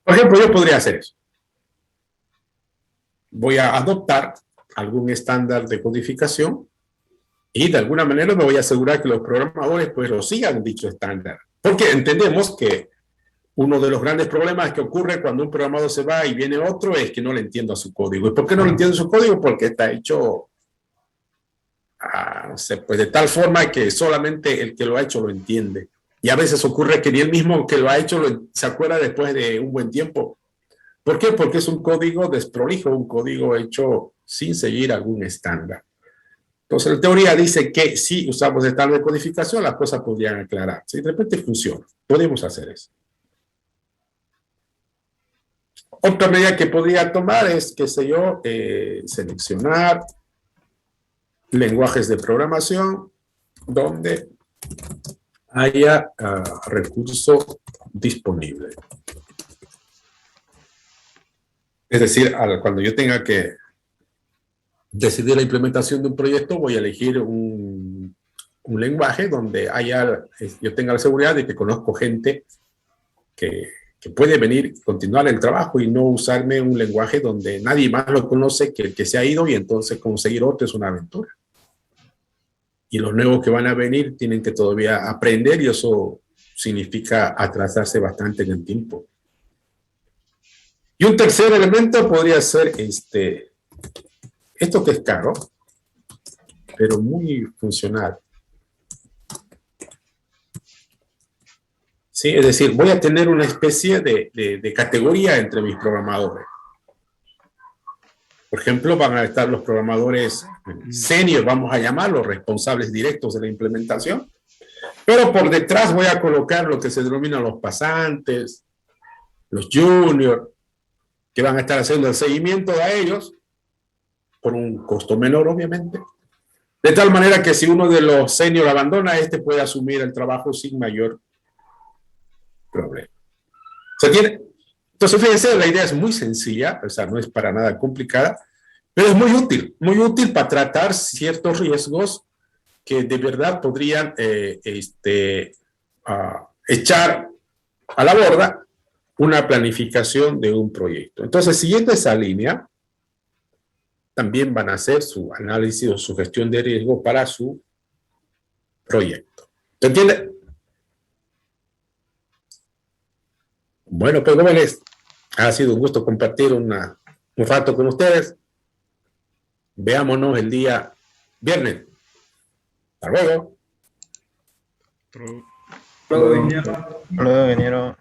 Por ejemplo, yo podría hacer eso. Voy a adoptar algún estándar de codificación y de alguna manera me voy a asegurar que los programadores pues lo sigan dicho estándar. Porque entendemos que uno de los grandes problemas que ocurre cuando un programador se va y viene otro es que no le entiendo a su código. ¿Y por qué no le entiendo su código? Porque está hecho, no sé, pues de tal forma que solamente el que lo ha hecho lo entiende. Y a veces ocurre que ni el mismo que lo ha hecho se acuerda después de un buen tiempo. ¿Por qué? Porque es un código desprolijo, un código hecho sin seguir algún estándar. Entonces, la teoría dice que si usamos estándar de codificación, las cosas podrían aclararse. Y de repente funciona. Podemos hacer eso. Otra medida que podría tomar es, qué sé yo, seleccionar lenguajes de programación donde haya recurso disponible. Es decir, cuando yo tenga que decidir la implementación de un proyecto, voy a elegir un lenguaje donde yo tenga la seguridad de que conozco gente que puede venir, continuar el trabajo y no usarme un lenguaje donde nadie más lo conoce que el que se ha ido y entonces conseguir otro es una aventura. Y los nuevos que van a venir tienen que todavía aprender y eso significa atrasarse bastante en el tiempo. Y un tercer elemento podría ser esto que es caro, pero muy funcional. ¿Sí? Es decir, voy a tener una especie de categoría entre mis programadores. Por ejemplo, van a estar los programadores senior, vamos a llamarlos, responsables directos de la implementación. Pero por detrás voy a colocar lo que se denominan los pasantes, los juniors, que van a estar haciendo el seguimiento a ellos, por un costo menor, obviamente. De tal manera que si uno de los senior abandona, este puede asumir el trabajo sin mayor problema. Entonces, fíjense, la idea es muy sencilla, o sea, no es para nada complicada, pero es muy útil para tratar ciertos riesgos que de verdad podrían echar a la borda una planificación de un proyecto. Entonces, siguiendo esa línea, también van a hacer su análisis o su gestión de riesgo para su proyecto. ¿Se entiende? Bueno, pues jóvenes, ha sido un gusto compartir un rato con ustedes. Veámonos el día viernes. Hasta luego. Hasta luego, ingeniero. Luego, ingeniero.